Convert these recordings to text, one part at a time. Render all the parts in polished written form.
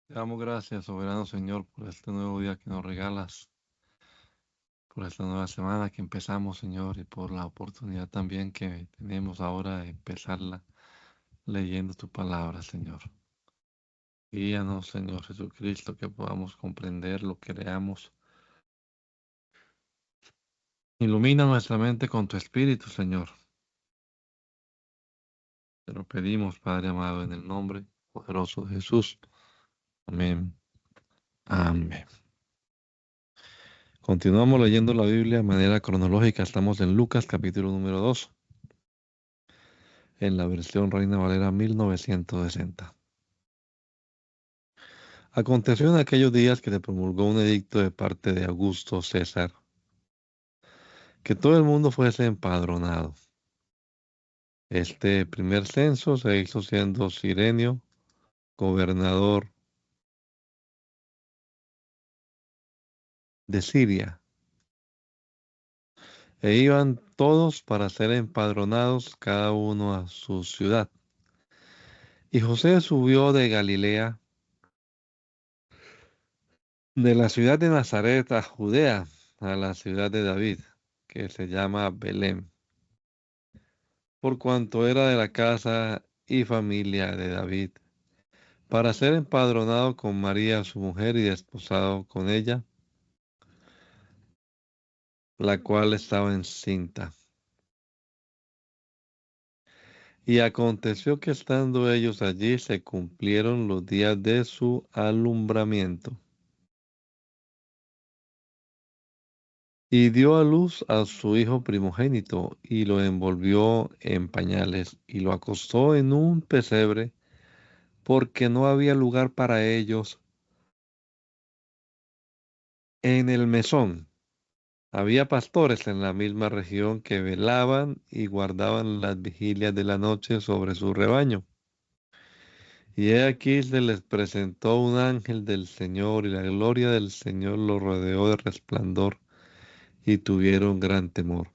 Te damos gracias, soberano Señor, por este nuevo día que nos regalas, por esta nueva semana que empezamos, Señor, y por la oportunidad también que tenemos ahora de empezarla leyendo tu palabra, Señor. Guíanos, Señor Jesucristo, que podamos comprender lo que leamos. Ilumina nuestra mente con tu Espíritu, Señor. Te lo pedimos, Padre amado, en el nombre poderoso de Jesús. Amén. Amén. Continuamos leyendo la Biblia de manera cronológica. Estamos en Lucas, capítulo número 2, en la versión Reina Valera 1960. Aconteció en aquellos días que se promulgó un edicto de parte de Augusto César, que todo el mundo fuese empadronado. Este primer censo se hizo siendo Cirenio gobernador de Siria, e iban todos para ser empadronados cada uno a su ciudad. Y José subió de Galilea, de la ciudad de Nazaret a Judea, a la ciudad de David, que se llama Belén, por cuanto era de la casa y familia de David, para ser empadronado con María su mujer y desposado con ella, la cual estaba encinta. Y aconteció que estando ellos allí se cumplieron los días de su alumbramiento. Y dio a luz a su hijo primogénito, y lo envolvió en pañales, y lo acostó en un pesebre, porque no había lugar para ellos en el mesón. Había pastores en la misma región que velaban y guardaban las vigilias de la noche sobre su rebaño. Y he aquí se les presentó un ángel del Señor, y la gloria del Señor los rodeó de resplandor, y tuvieron gran temor.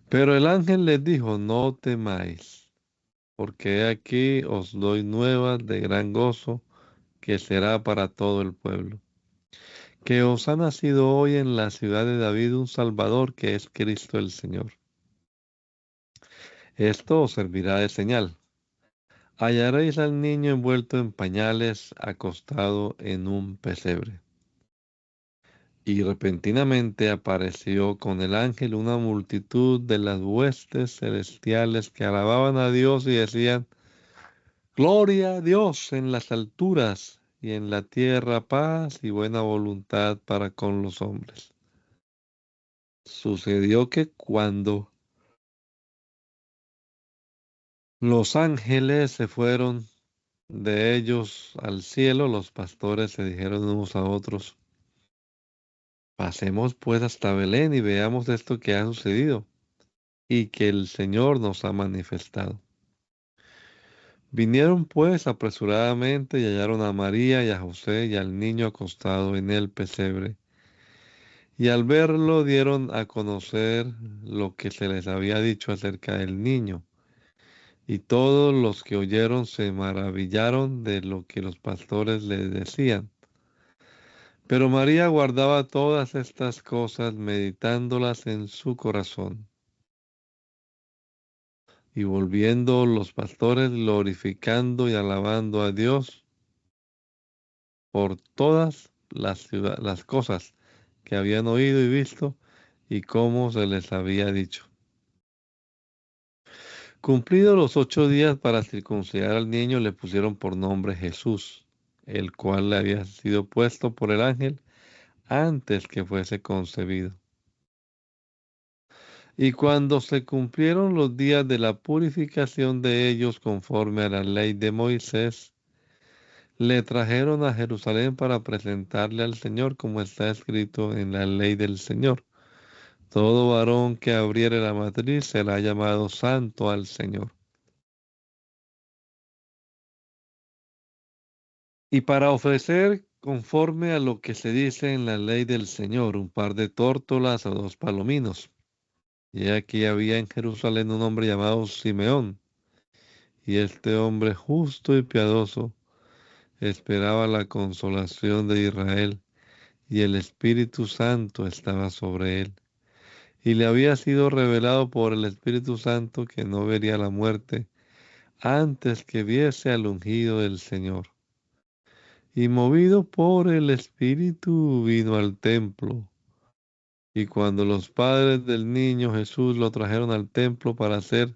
Pero el ángel les dijo: no temáis, porque he aquí os doy nuevas de gran gozo, que será para todo el pueblo, que os ha nacido hoy en la ciudad de David un Salvador, que es Cristo el Señor. Esto os servirá de señal: hallaréis al niño envuelto en pañales, acostado en un pesebre. Y repentinamente apareció con el ángel una multitud de las huestes celestiales que alababan a Dios y decían: Gloria a Dios en las alturas, y en la tierra paz y buena voluntad para con los hombres. Sucedió que cuando los ángeles se fueron de ellos al cielo, los pastores se dijeron unos a otros: pasemos pues hasta Belén y veamos esto que ha sucedido y que el Señor nos ha manifestado. Vinieron pues apresuradamente y hallaron a María y a José y al niño acostado en el pesebre. Y al verlo dieron a conocer lo que se les había dicho acerca del niño. Y todos los que oyeron se maravillaron de lo que los pastores les decían. Pero María guardaba todas estas cosas, meditándolas en su corazón. Y volviendo los pastores, glorificando y alabando a Dios por todas las cosas que habían oído y visto, y cómo se les había dicho. Cumplidos los 8 días para circuncidar al niño, le pusieron por nombre Jesús, el cual le había sido puesto por el ángel antes que fuese concebido. Y cuando se cumplieron los días de la purificación de ellos conforme a la ley de Moisés, le trajeron a Jerusalén para presentarle al Señor, como está escrito en la ley del Señor: todo varón que abriere la matriz será llamado santo al Señor. Y para ofrecer, conforme a lo que se dice en la ley del Señor, un par de tórtolas o 2 palominos. Y aquí había en Jerusalén un hombre llamado Simeón, y este hombre justo y piadoso esperaba la consolación de Israel, y el Espíritu Santo estaba sobre él. Y le había sido revelado por el Espíritu Santo que no vería la muerte antes que viese al ungido del Señor. Y movido por el Espíritu vino al templo. Y cuando los padres del niño Jesús lo trajeron al templo para hacer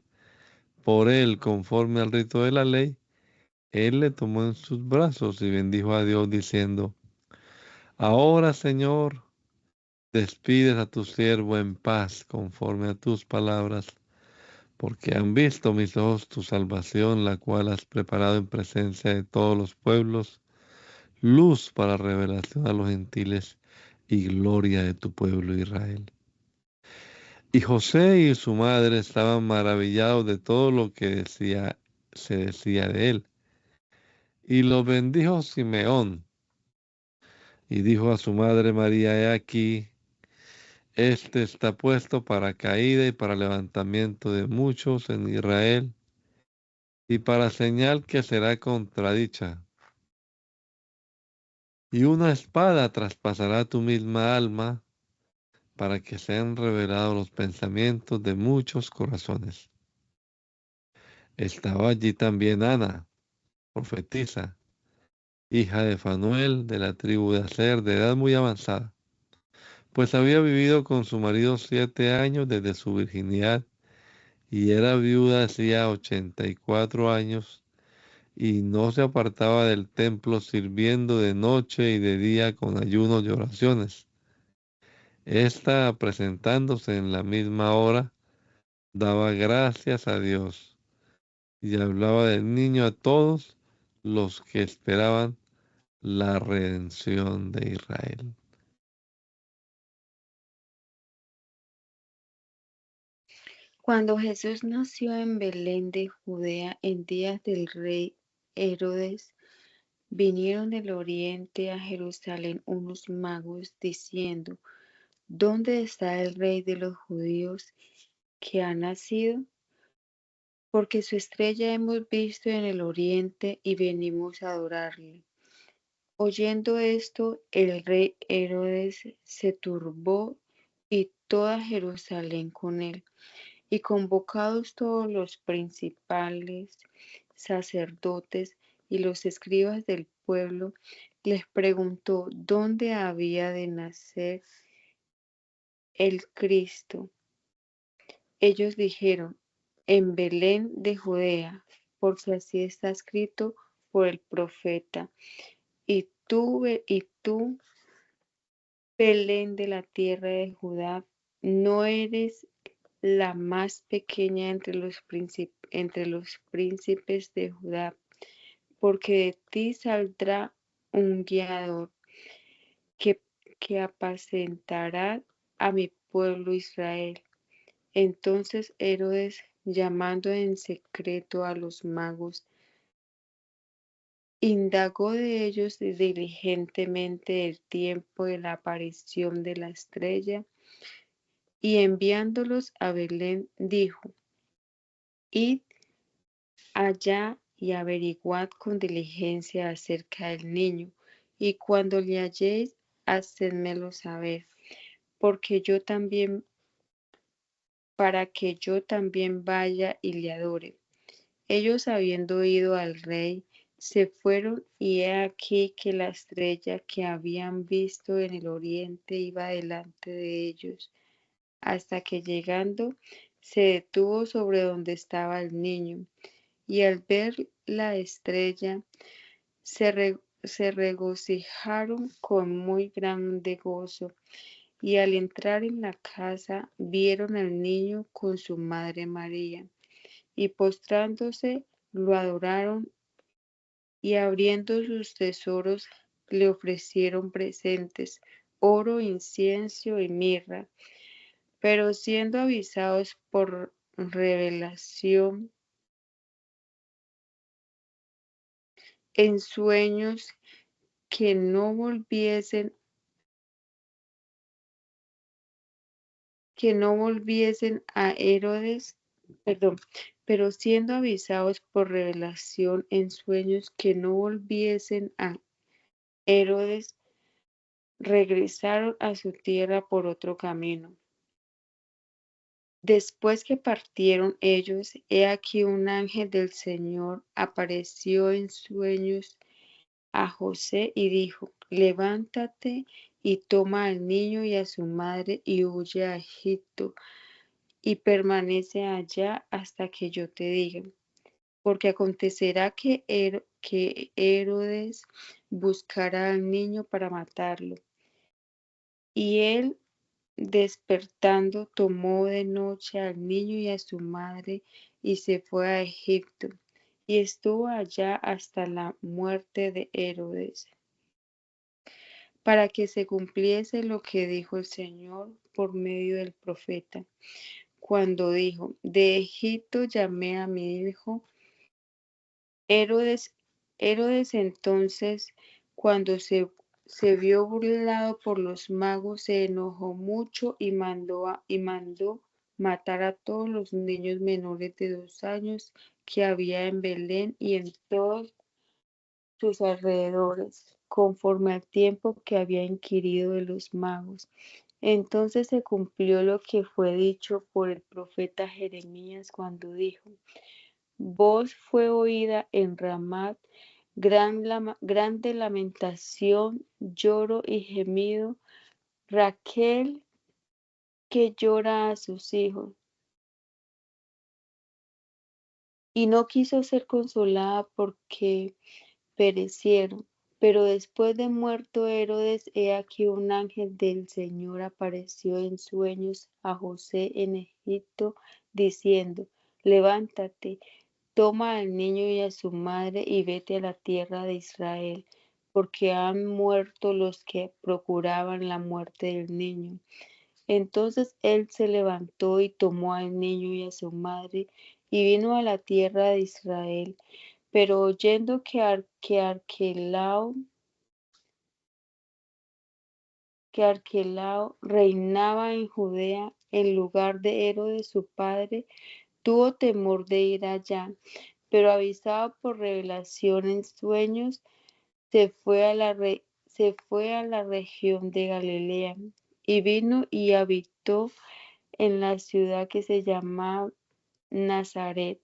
por él conforme al rito de la ley, él le tomó en sus brazos y bendijo a Dios diciendo: Ahora, Señor, despides a tu siervo en paz conforme a tus palabras, porque han visto mis ojos tu salvación, la cual has preparado en presencia de todos los pueblos, luz para revelación a los gentiles y gloria de tu pueblo Israel. Y José y su madre estaban maravillados de todo lo que se decía de él. Y lo bendijo Simeón, y dijo a su madre María: He aquí, este está puesto para caída y para levantamiento de muchos en Israel, y para señal que será contradicha. Y una espada traspasará tu misma alma, para que sean revelados los pensamientos de muchos corazones. Estaba allí también Ana, profetisa, hija de Fanuel, de la tribu de Aser, de edad muy avanzada, pues había vivido con su marido 7 años desde su virginidad, y era viuda hacía 84 años, y no se apartaba del templo, sirviendo de noche y de día con ayunos y oraciones. Esta, presentándose en la misma hora, daba gracias a Dios y hablaba del niño a todos los que esperaban la redención de Israel. Cuando Jesús nació en Belén de Judea en días del rey Herodes, vinieron del oriente a Jerusalén unos magos diciendo: ¿Dónde está el rey de los judíos que ha nacido? Porque su estrella hemos visto en el oriente y venimos a adorarle. Oyendo esto, el rey Herodes se turbó y toda Jerusalén con él. Y convocados todos los principales sacerdotes y los escribas del pueblo, les preguntó dónde había de nacer el Cristo. Ellos dijeron: en Belén de Judea, porque así está escrito por el profeta. Y tú, Belén de la tierra de Judá, no eres la más pequeña entre los príncipes de Judá, porque de ti saldrá un guiador que, que apacentará a mi pueblo Israel. Entonces Herodes, llamando en secreto a los magos, indagó de ellos diligentemente el tiempo de la aparición de la estrella, y enviándolos a Belén, dijo: Id allá y averiguad con diligencia acerca del niño, y cuando le halléis, hacedmelo saber, porque yo también, para que yo también vaya y le adore. Ellos, habiendo oído al rey, se fueron, y he aquí que la estrella que habían visto en el oriente iba delante de ellos, hasta que llegando se detuvo sobre donde estaba el niño. Y al ver la estrella, se regocijaron con muy grande gozo. Y al entrar en la casa, vieron al niño con su madre María, y postrándose, lo adoraron, y abriendo sus tesoros, le ofrecieron presentes: oro, incienso y mirra. Pero siendo avisados por revelación en sueños que no volviesen a Herodes, Perdón, pero siendo avisados por revelación en sueños que no volviesen a Herodes, regresaron a su tierra por otro camino. Después que partieron ellos, he aquí un ángel del Señor apareció en sueños a José y dijo: Levántate y toma al niño y a su madre y huye a Egipto y permanece allá hasta que yo te diga. Porque acontecerá que Herodes buscará al niño para matarlo. Y él, despertando, tomó de noche al niño y a su madre y se fue a Egipto, y estuvo allá hasta la muerte de Herodes, para que se cumpliese lo que dijo el Señor por medio del profeta, cuando dijo: De Egipto llamé a mi hijo. Herodes, Herodes entonces, cuando se vio burlado por los magos, se enojó mucho y mandó matar a todos los niños menores de 2 años que había en Belén y en todos sus alrededores, conforme al tiempo que había inquirido de los magos. Entonces se cumplió lo que fue dicho por el profeta Jeremías cuando dijo: Voz fue oída en Ramat, grande lamentación, lloro y gemido, Raquel que llora a sus hijos, y no quiso ser consolada porque perecieron. Pero después de muerto Herodes, he aquí un ángel del Señor apareció en sueños a José en Egipto, diciendo: Levántate, toma al niño y a su madre y vete a la tierra de Israel, porque han muerto los que procuraban la muerte del niño. Entonces él se levantó y tomó al niño y a su madre y vino a la tierra de Israel. Pero oyendo que Arquelao reinaba en Judea en lugar de Herodes su padre, tuvo temor de ir allá, pero avisado por revelación en sueños, se fue a la región de Galilea, y vino y habitó en la ciudad que se llama Nazaret,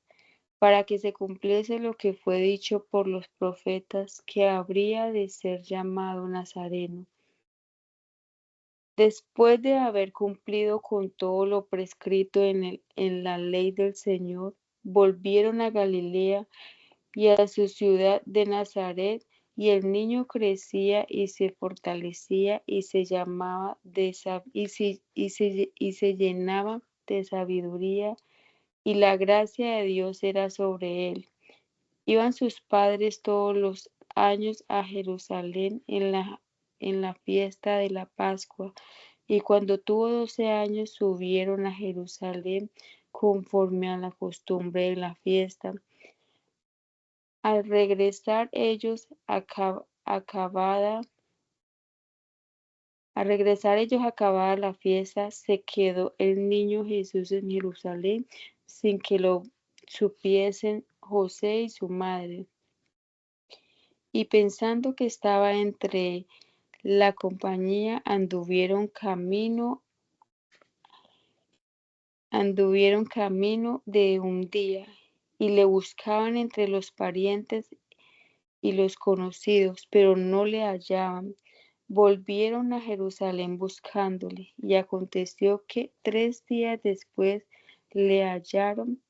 para que se cumpliese lo que fue dicho por los profetas, que habría de ser llamado Nazareno. Después de haber cumplido con todo lo prescrito en la ley del Señor, volvieron a Galilea y a su ciudad de Nazaret, y el niño crecía y se fortalecía y se llamaba y se llenaba de sabiduría, y la gracia de Dios era sobre él. Iban sus padres todos los años a Jerusalén en la fiesta de la Pascua, y cuando tuvo 12 años subieron a Jerusalén conforme a la costumbre de la fiesta. Al regresar ellos acabada la fiesta, se quedó el niño Jesús en Jerusalén sin que lo supiesen José y su madre. Y pensando que estaba entre la compañía, anduvieron camino de un día, y le buscaban entre los parientes y los conocidos, pero no le hallaban. Volvieron a Jerusalén buscándole, y aconteció que 3 días después le hallaron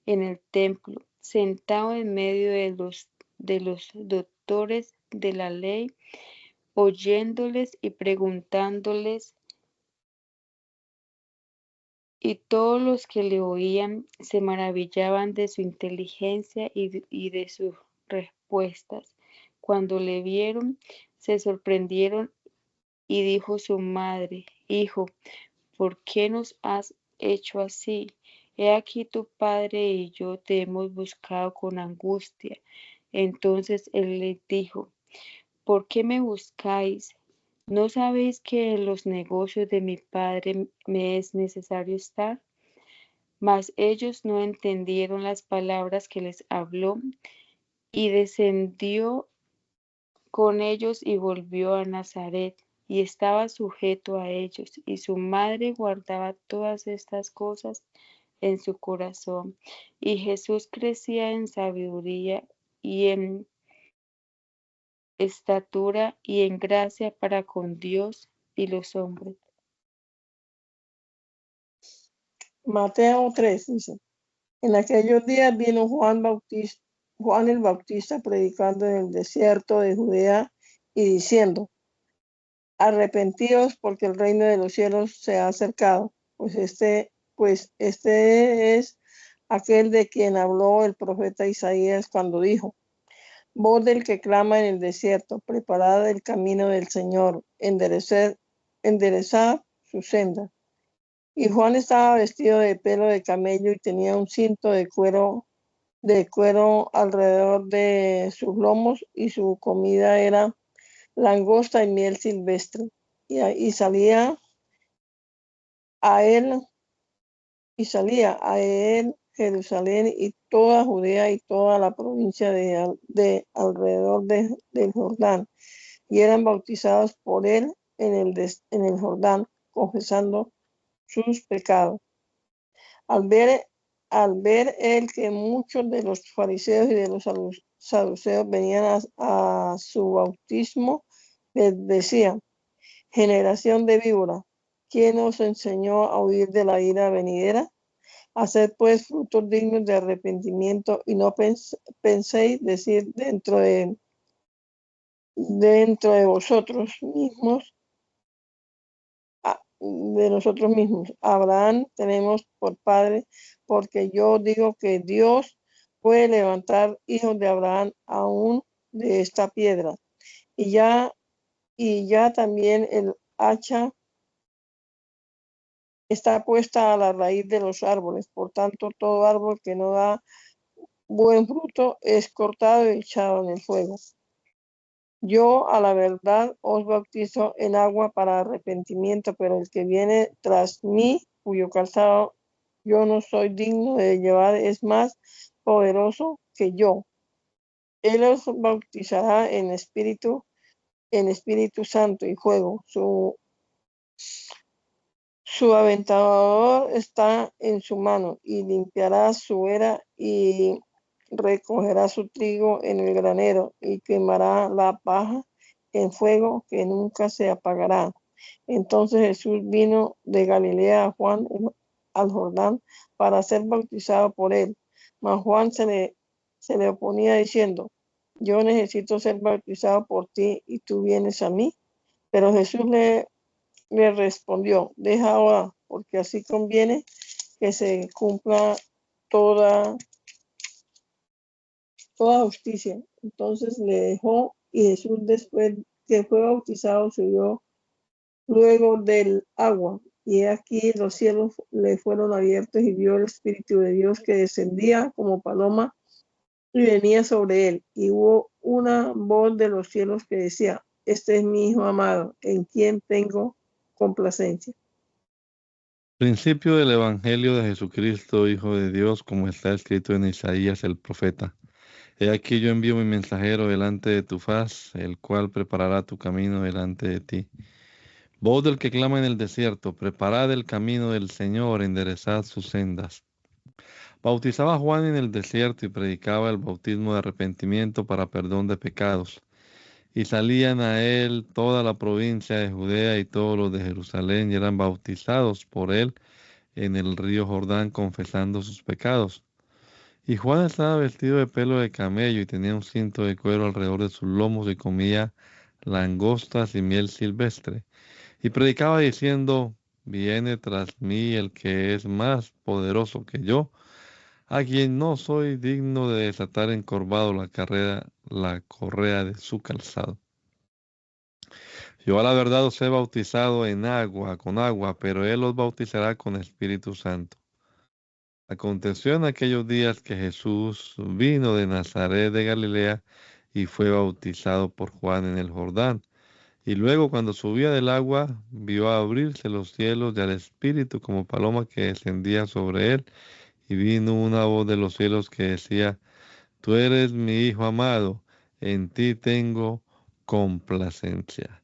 en el templo, sentado en medio de los doctores de la ley, oyéndoles y preguntándoles, y todos los que le oían se maravillaban de su inteligencia y de sus respuestas. Cuando le vieron, se sorprendieron, y dijo su madre: Hijo, ¿por qué nos has hecho así? He aquí tu padre y yo te hemos buscado con angustia. Entonces él les dijo: ¿Por qué me buscáis? ¿No sabéis que en los negocios de mi padre me es necesario estar? Mas ellos no entendieron las palabras que les habló, y descendió con ellos y volvió a Nazaret, y estaba sujeto a ellos, y su madre guardaba todas estas cosas en su corazón. Y Jesús crecía en sabiduría y en estatura y en gracia para con Dios y los hombres. Mateo 3 dice, en aquellos días vino Juan el Bautista predicando en el desierto de Judea y diciendo, arrepentíos porque el reino de los cielos se ha acercado, pues este es aquel de quien habló el profeta Isaías cuando dijo, voz del que clama en el desierto, preparad el camino del Señor, enderezad su senda. Y Juan estaba vestido de pelo de camello y tenía un cinto de cuero alrededor de sus lomos, y su comida era langosta y miel silvestre. Y salía a él Jerusalén y toda Judea y toda la provincia de alrededor del Jordán, y eran bautizados por él en el Jordán, confesando sus pecados. Al ver él que muchos de los fariseos y de los saduceos venían a su bautismo, les decía, generación de víbora, ¿quién os enseñó a huir de la ira venidera? Haced pues frutos dignos de arrepentimiento, y no penséis decir dentro de vosotros mismos, de nosotros mismos, Abraham tenemos por padre, porque yo digo que Dios puede levantar hijos de Abraham aún de esta piedra. Y ya también el hacha está puesta a la raíz de los árboles. Por tanto, todo árbol que no da buen fruto es cortado y echado en el fuego. Yo, a la verdad, os bautizo en agua para arrepentimiento, pero el que viene tras mí, cuyo calzado yo no soy digno de llevar, es más poderoso que yo. Él os bautizará en Espíritu Santo y fuego. Su aventador está en su mano, y limpiará su era y recogerá su trigo en el granero, y quemará la paja en fuego que nunca se apagará. Entonces Jesús vino de Galilea a Juan al Jordán para ser bautizado por él. Mas Juan se le oponía diciendo, yo necesito ser bautizado por ti y tú vienes a mí. Pero Jesús le respondió, deja ahora, porque así conviene que se cumpla toda justicia. Entonces le dejó, y Jesús, después que fue bautizado, subió luego del agua, y aquí los cielos le fueron abiertos, y vio el Espíritu de Dios que descendía como paloma y venía sobre él, y hubo una voz de los cielos que decía, este es mi Hijo amado, en quien tengo complacencia. Principio del Evangelio de Jesucristo, Hijo de Dios, como está escrito en Isaías el profeta. He aquí yo envío mi mensajero delante de tu faz, el cual preparará tu camino delante de ti. Voz del que clama en el desierto, preparad el camino del Señor, enderezad sus sendas. Bautizaba Juan en el desierto y predicaba el bautismo de arrepentimiento para perdón de pecados. Y salían a él toda la provincia de Judea y todos los de Jerusalén, y eran bautizados por él en el río Jordán, confesando sus pecados. Y Juan estaba vestido de pelo de camello y tenía un cinto de cuero alrededor de sus lomos, y comía langostas y miel silvestre. Y predicaba diciendo, viene tras mí el que es más poderoso que yo, a quien no soy digno de desatar encorvado la correa de su calzado. Yo a la verdad os he bautizado con agua, pero él os bautizará con Espíritu Santo. Aconteció en aquellos días que Jesús vino de Nazaret de Galilea y fue bautizado por Juan en el Jordán. Y luego cuando subía del agua, vio abrirse los cielos y al Espíritu como paloma que descendía sobre él. Y vino una voz de los cielos que decía, Tú eres mi Hijo amado, en ti tengo complacencia.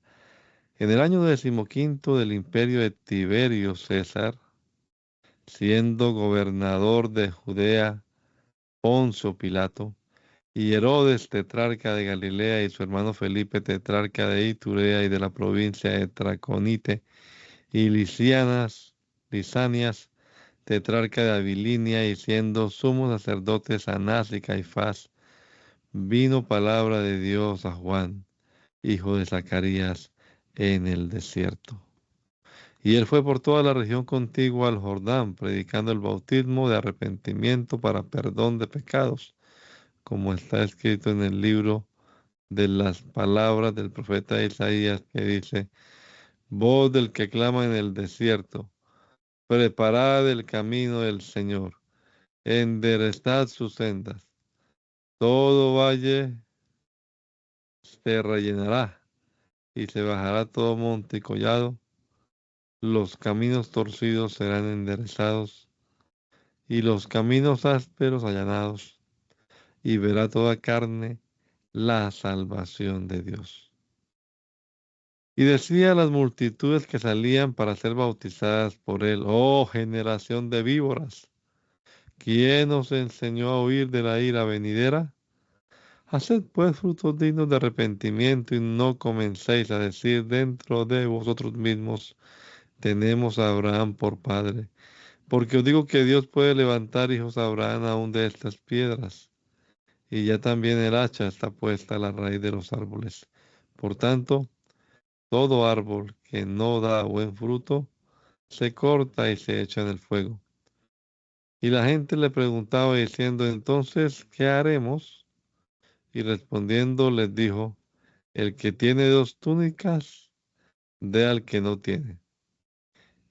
En el año 15 del imperio de Tiberio César, siendo gobernador de Judea Poncio Pilato, y Herodes, tetrarca de Galilea, y su hermano Felipe, tetrarca de Iturea y de la provincia de Traconite, y Lisanias, tetrarca de Abilinia, y siendo sumos sacerdotes Anás y Caifás, vino palabra de Dios a Juan, hijo de Zacarías, en el desierto. Y él fue por toda la región contigua al Jordán, predicando el bautismo de arrepentimiento para perdón de pecados, como está escrito en el libro de las palabras del profeta Isaías, que dice, voz del que clama en el desierto, preparad el camino del Señor, enderezad sus sendas, todo valle se rellenará y se bajará todo monte y collado, los caminos torcidos serán enderezados y los caminos ásperos allanados, y verá toda carne la salvación de Dios. Y decía a las multitudes que salían para ser bautizadas por él, oh generación de víboras, ¿quién os enseñó a huir de la ira venidera? Haced pues frutos dignos de arrepentimiento y no comencéis a decir dentro de vosotros mismos, tenemos a Abraham por padre. Porque os digo que Dios puede levantar hijos a Abraham aún de estas piedras. Y ya también el hacha está puesta a la raíz de los árboles. Por tanto, todo árbol que no da buen fruto, se corta y se echa en el fuego. Y la gente le preguntaba diciendo, entonces, ¿qué haremos? Y respondiendo les dijo, el que tiene 2 túnicas, dé al que no tiene.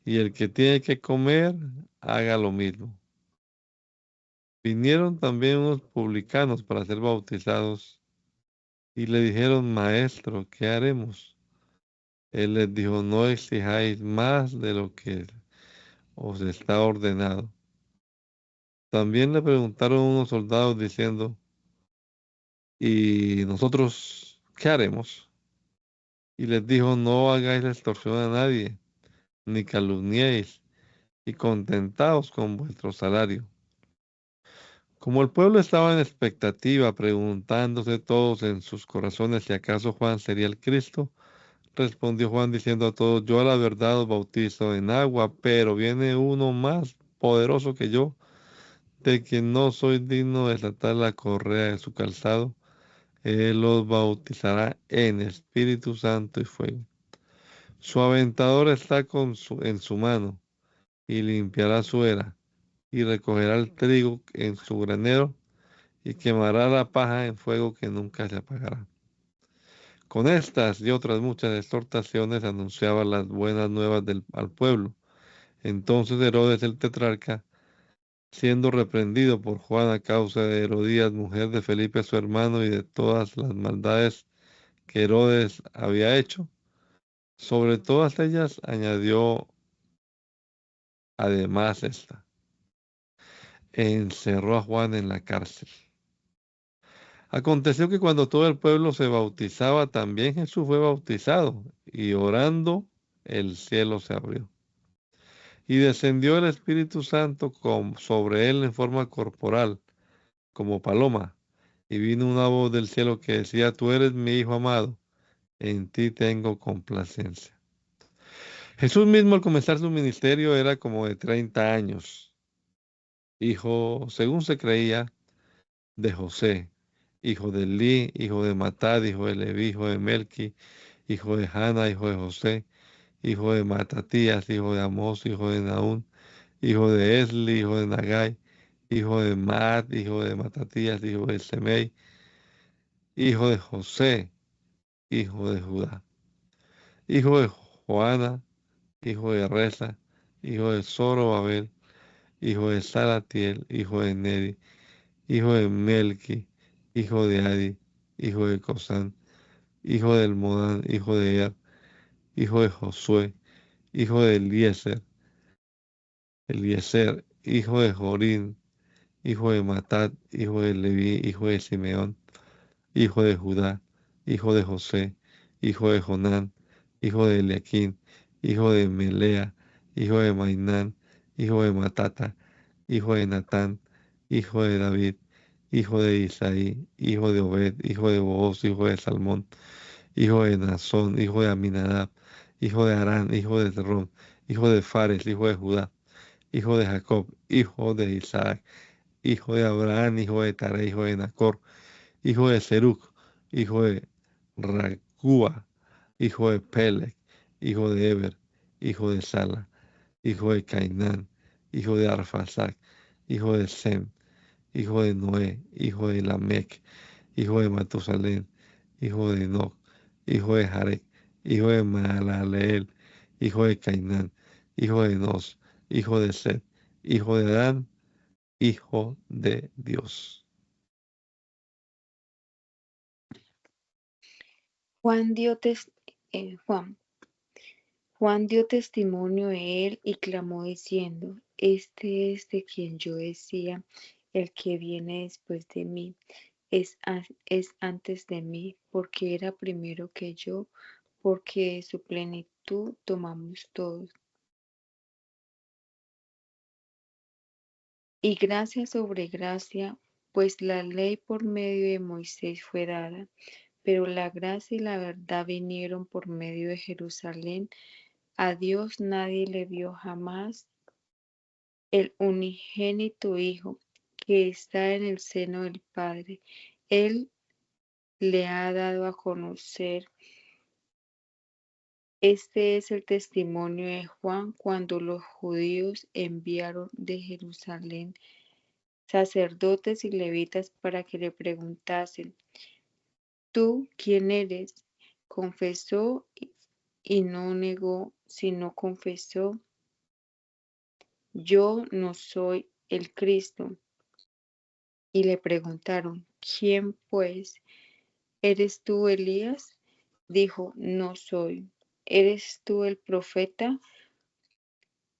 Y el que tiene que comer, haga lo mismo. Vinieron también unos publicanos para ser bautizados y le dijeron, Maestro, ¿qué haremos? Él les dijo, no exijáis más de lo que os está ordenado. También le preguntaron unos soldados diciendo, ¿y nosotros qué haremos? Y les dijo, no hagáis extorsión a nadie, ni calumniéis, y contentaos con vuestro salario. Como el pueblo estaba en expectativa, preguntándose todos en sus corazones si acaso Juan sería el Cristo, respondió Juan diciendo a todos, yo a la verdad os bautizo en agua, pero viene uno más poderoso que yo, de quien no soy digno de desatar la correa de su calzado. Él los bautizará en Espíritu Santo y fuego. Su aventador está en su mano, y limpiará su era, y recogerá el trigo en su granero, y quemará la paja en fuego que nunca se apagará. Con estas y otras muchas exhortaciones anunciaba las buenas nuevas al pueblo. Entonces Herodes el tetrarca, siendo reprendido por Juan a causa de Herodías, mujer de Felipe su hermano, y de todas las maldades que Herodes había hecho, sobre todas ellas añadió además esta, encerró a Juan en la cárcel. Aconteció que cuando todo el pueblo se bautizaba, también Jesús fue bautizado, y orando, el cielo se abrió. Y descendió el Espíritu Santo sobre él en forma corporal, como paloma. Y vino una voz del cielo que decía, tú eres mi Hijo amado, en ti tengo complacencia. Jesús mismo al comenzar su ministerio era como de 30 años, hijo, según se creía, de José, hijo de Elí, hijo de Matad, hijo de Leví, hijo de Melqui, hijo de Hanna, hijo de José, hijo de Matatías, hijo de Amós, hijo de Naún, hijo de Esli, hijo de Nagai, hijo de Maat, hijo de Matatías, hijo de Semei, hijo de José, hijo de Judá, hijo de Joana, hijo de Reza, hijo de Zorobabel, hijo de Salatiel, hijo de Neri, hijo de Melqui, hijo de Adi, hijo de Cosán, hijo del Modán, hijo de Er, hijo de Josué, hijo de Eliezer, hijo de Jorín, hijo de Matat, hijo de Leví, hijo de Simeón, hijo de Judá, hijo de José, hijo de Jonán, hijo de Eliaquín, hijo de Melea, hijo de Mainán, hijo de Matata, hijo de Natán, hijo de David, hijo de Isaí, hijo de Obed, hijo de Booz, hijo de Salmón, hijo de Nazón, hijo de Aminadab, hijo de Arán, hijo de Zerón, hijo de Fares, hijo de Judá, hijo de Jacob, hijo de Isaac, hijo de Abraham, hijo de Tare, hijo de Nacor, hijo de Seruc, hijo de Ragúa, hijo de Pelec, hijo de Eber, hijo de Sala, hijo de Cainán, hijo de Arfasac, hijo de Sem, hijo de Noé, hijo de Lamec, hijo de Matusalén, hijo de Enoch, hijo de Jarek, hijo de Mahalaleel, hijo de Cainán, hijo de Nos, hijo de Set, hijo de Adán, hijo de Dios. Juan dio, Juan dio testimonio de él y clamó diciendo, este es de quien yo decía, el que viene después de mí, es antes de mí, porque era primero que yo, porque de su plenitud tomamos todos. Y gracia sobre gracia, pues la ley por medio de Moisés fue dada, pero la gracia y la verdad vinieron por medio de Jerusalén. A Dios nadie le vio jamás. El unigénito Hijo, que está en el seno del Padre, Él le ha dado a conocer. Este es el testimonio de Juan cuando los judíos enviaron de Jerusalén sacerdotes y levitas para que le preguntasen, ¿tú quién eres? Confesó y no negó, sino confesó, yo no soy el Cristo. Y le preguntaron, ¿quién pues? ¿Eres tú Elías? Dijo, no soy. ¿Eres tú el profeta?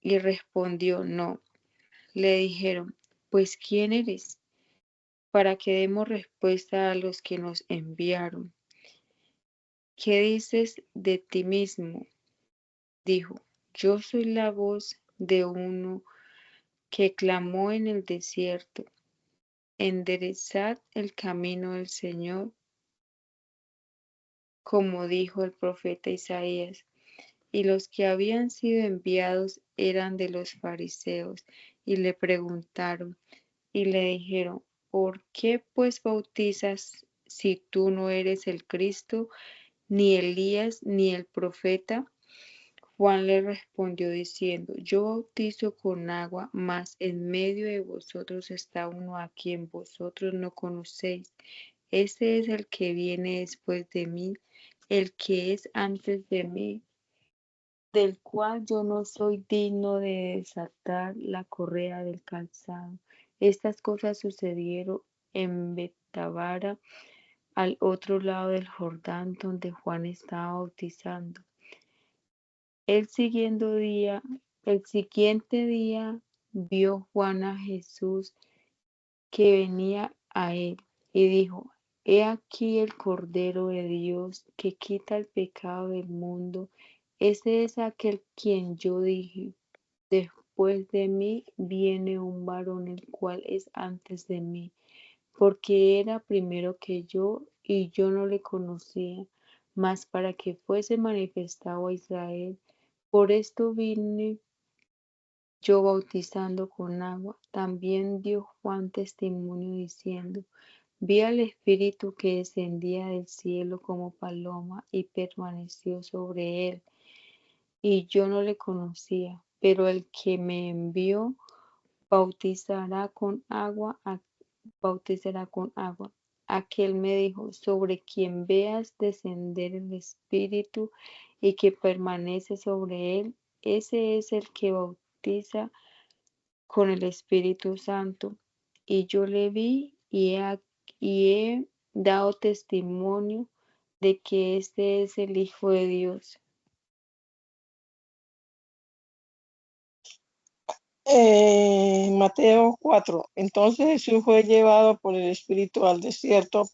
Y respondió, no. Le dijeron, pues ¿quién eres? Para que demos respuesta a los que nos enviaron. ¿Qué dices de ti mismo? Dijo, yo soy la voz de uno que clamó en el desierto, enderezad el camino del Señor, como dijo el profeta Isaías. Y los que habían sido enviados eran de los fariseos, y le preguntaron, y le dijeron, ¿por qué pues bautizas si tú no eres el Cristo, ni Elías, ni el profeta? Juan le respondió diciendo, yo bautizo con agua, mas en medio de vosotros está uno a quien vosotros no conocéis. Ese es el que viene después de mí, el que es antes de mí, del cual yo no soy digno de desatar la correa del calzado. Estas cosas sucedieron en Betábara, al otro lado del Jordán, donde Juan estaba bautizando. El siguiente día vio Juan a Jesús que venía a él y dijo, He aquí el Cordero de Dios que quita el pecado del mundo. Ese es aquel quien yo dije, después de mí viene un varón el cual es antes de mí, porque era primero que yo y yo no le conocía, mas para que fuese manifestado a Israel. Por esto vine yo bautizando con agua. También dio Juan testimonio diciendo, vi al Espíritu que descendía del cielo como paloma y permaneció sobre él, y yo no le conocía, pero el que me envió bautizará con agua, bautizará con agua. Aquel me dijo, sobre quien veas descender el Espíritu y que permanece sobre él, ese es el que bautiza con el Espíritu Santo. Y yo le vi y he dado testimonio de que este es el Hijo de Dios. Mateo 4. Entonces Jesús fue llevado por el Espíritu al desierto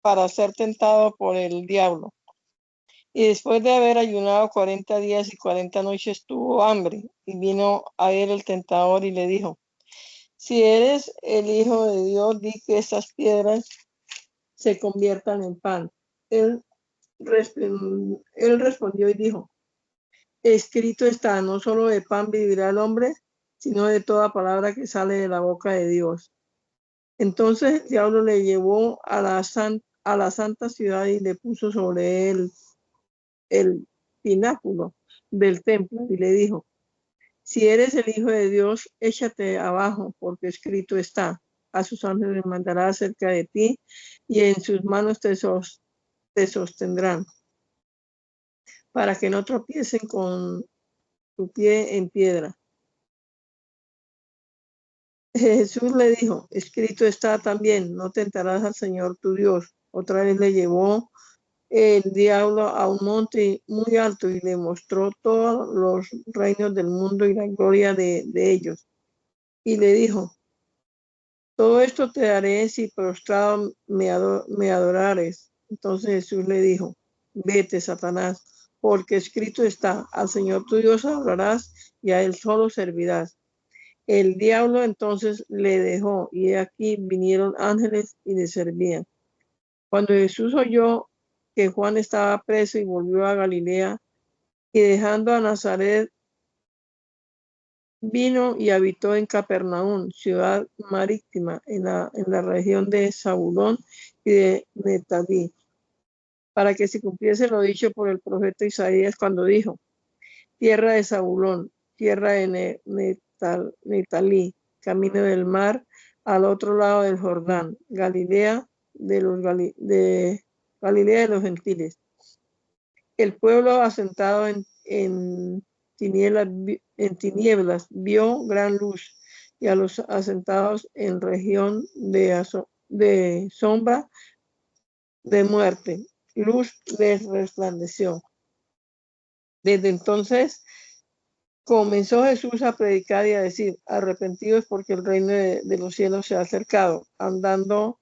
para ser tentado por el diablo. Y después de haber ayunado 40 días y 40 noches tuvo hambre. Y vino a él el tentador y le dijo: si eres el Hijo de Dios, di que estas piedras se conviertan en pan. Él respondió y dijo: escrito está, no solo de pan vivirá el hombre, sino de toda palabra que sale de la boca de Dios. Entonces el diablo le llevó a la santa ciudad y le puso sobre él el pináculo del templo y le dijo: si eres el Hijo de Dios, échate abajo, porque escrito está: a sus ángeles mandará cerca de ti y en sus manos te sostendrán, para que no tropiecen con tu pie en piedra. Jesús le dijo: escrito está también, no tentarás al Señor tu Dios. Otra vez le llevó el diablo a un monte muy alto y le mostró todos los reinos del mundo y la gloria de ellos. Y le dijo: todo esto te daré si prostrado me adorares. Entonces Jesús le dijo: vete, Satanás, porque escrito está: al Señor tu Dios adorarás y a él solo servirás. El diablo entonces le dejó, y he aquí vinieron ángeles y le servían. Cuando Jesús oyó que Juan estaba preso y volvió a Galilea, y dejando a Nazaret, vino y habitó en Capernaum, ciudad marítima, en la región de Zabulón y de Neftalí, para que se cumpliese lo dicho por el profeta Isaías cuando dijo: tierra de Zabulón, tierra de Neftalí, camino del mar, al otro lado del Jordán, Galilea de los gentiles. El pueblo asentado en tinieblas vio gran luz, y a los asentados en región de sombra de muerte, luz les resplandeció. Desde entonces comenzó Jesús a predicar y a decir: arrepentidos, porque el reino de los cielos se ha acercado. Andando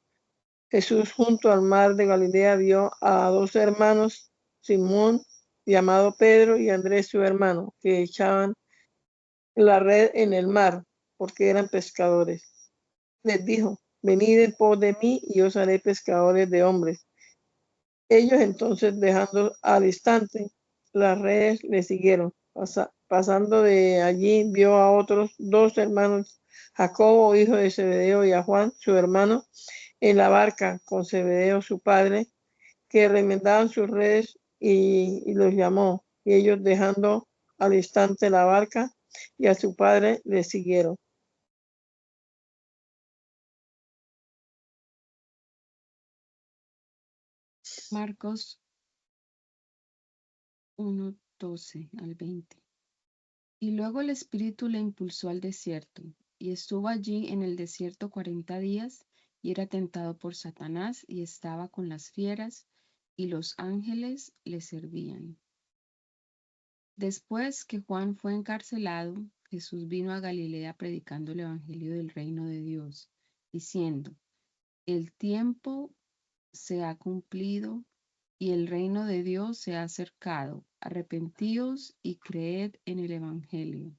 Jesús junto al mar de Galilea, vio a dos hermanos, Simón, llamado Pedro, y Andrés su hermano, que echaban la red en el mar, porque eran pescadores. Les dijo: venid en pos de mí, y os haré pescadores de hombres. Ellos entonces, dejando al instante las redes, le siguieron. Pasando de allí, vio a otros dos hermanos, Jacobo, hijo de Zebedeo, y a Juan, su hermano, en la barca con Zebedeo, su padre, que remendaban sus redes, y los llamó. Y ellos, dejando al instante la barca y a su padre, le siguieron. Marcos 1, 12 al 20. Y luego el Espíritu le impulsó al desierto, y estuvo allí en el desierto 40 días, y era tentado por Satanás, y estaba con las fieras, y los ángeles le servían. Después que Juan fue encarcelado, Jesús vino a Galilea predicando el evangelio del reino de Dios, diciendo: el tiempo se ha cumplido y el reino de Dios se ha acercado. Arrepentíos y creed en el evangelio.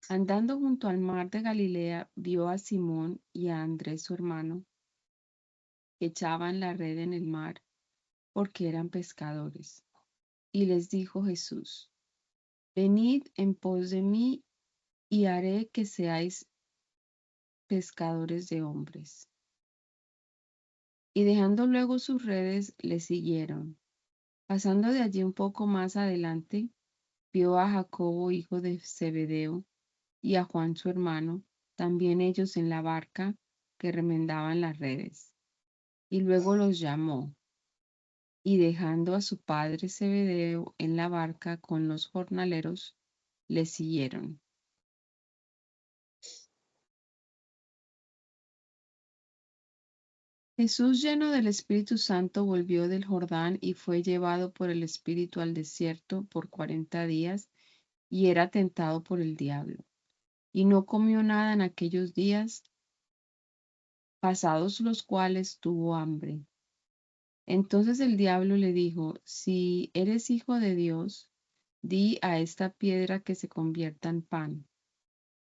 Andando junto al mar de Galilea, vio a Simón y a Andrés su hermano, que echaban la red en el mar, porque eran pescadores. Y les dijo Jesús: venid en pos de mí, y haré que seáis pescadores de hombres. Y dejando luego sus redes, le siguieron. Pasando de allí un poco más adelante, vio a Jacobo, hijo de Zebedeo, y a Juan su hermano, también ellos en la barca, que remendaban las redes. Y luego los llamó, y dejando a su padre Zebedeo en la barca con los jornaleros, le siguieron. Jesús, lleno del Espíritu Santo, volvió del Jordán y fue llevado por el Espíritu al desierto por 40 días, y era tentado por el diablo. Y no comió nada en aquellos días, pasados los cuales tuvo hambre. Entonces el diablo le dijo, si eres hijo de Dios, di a esta piedra que se convierta en pan.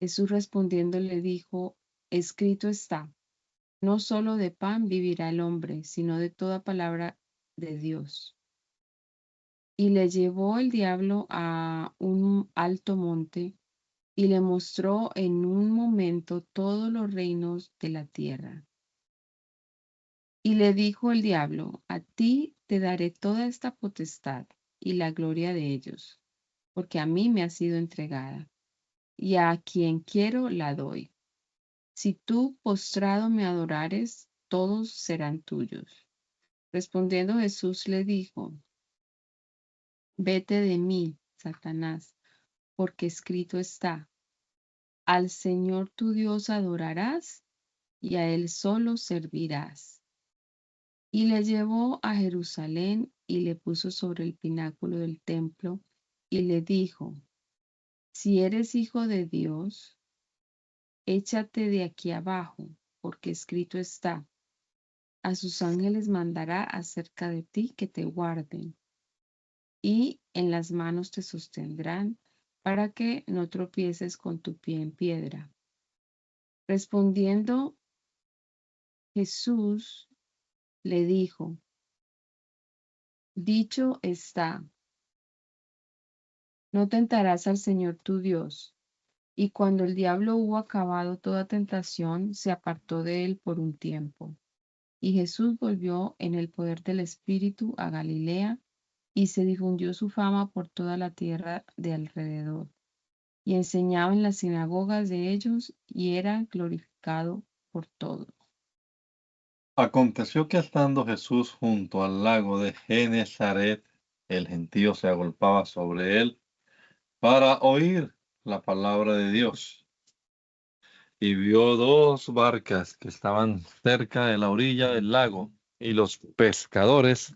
Jesús respondiendo le dijo, escrito está, no solo de pan vivirá el hombre, sino de toda palabra de Dios. Y le llevó el diablo a un alto monte y le mostró en un momento todos los reinos de la tierra. Y le dijo el diablo, a ti te daré toda esta potestad y la gloria de ellos, porque a mí me ha sido entregada, y a quien quiero la doy. Si tú postrado me adorares, todos serán tuyos. Respondiendo Jesús le dijo, vete de mí, Satanás, porque escrito está, al Señor tu Dios adorarás y a Él solo servirás. Y le llevó a Jerusalén y le puso sobre el pináculo del templo y le dijo, si eres hijo de Dios, échate de aquí abajo, porque escrito está, a sus ángeles mandará acerca de ti que te guarden, y en las manos te sostendrán para que no tropieces con tu pie en piedra. Respondiendo Jesús le dijo, dicho está, no tentarás al Señor tu Dios. Y cuando el diablo hubo acabado toda tentación, se apartó de él por un tiempo. Y Jesús volvió en el poder del Espíritu a Galilea, y se difundió su fama por toda la tierra de alrededor. Y enseñaba en las sinagogas de ellos, y era glorificado por todos. Aconteció que estando Jesús junto al lago de Genezaret, el gentío se agolpaba sobre él para oír la palabra de Dios. Y vio dos barcas que estaban cerca de la orilla del lago, y los pescadores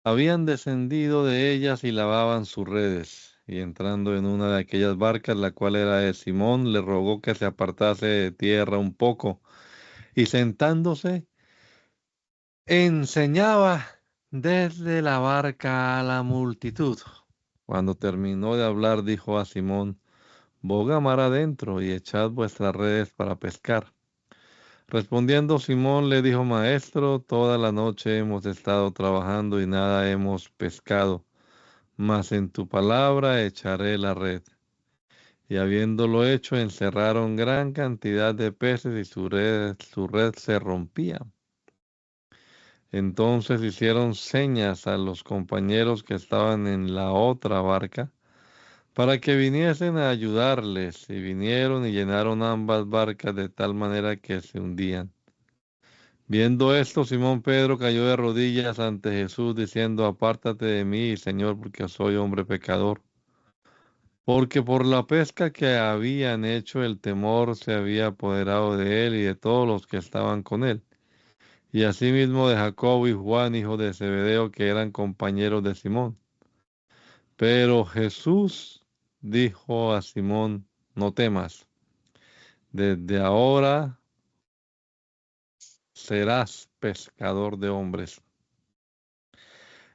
habían descendido de ellas y lavaban sus redes. Y entrando en una de aquellas barcas, la cual era de Simón, le rogó que se apartase de tierra un poco, y sentándose, enseñaba desde la barca a la multitud. Cuando terminó de hablar, dijo a Simón, boga mar adentro y echad vuestras redes para pescar. Respondiendo Simón le dijo, Maestro, toda la noche hemos estado trabajando y nada hemos pescado, mas en tu palabra echaré la red. Y habiéndolo hecho, encerraron gran cantidad de peces y su red se rompía. Entonces hicieron señas a los compañeros que estaban en la otra barca para que viniesen a ayudarles, y vinieron y llenaron ambas barcas de tal manera que se hundían. Viendo esto, Simón Pedro cayó de rodillas ante Jesús, diciendo, apártate de mí, Señor, porque soy hombre pecador. Porque por la pesca que habían hecho, el temor se había apoderado de él y de todos los que estaban con él. Y asimismo de Jacobo y Juan, hijo de Zebedeo, que eran compañeros de Simón. Pero Jesús dijo a Simón, no temas, desde ahora serás pescador de hombres.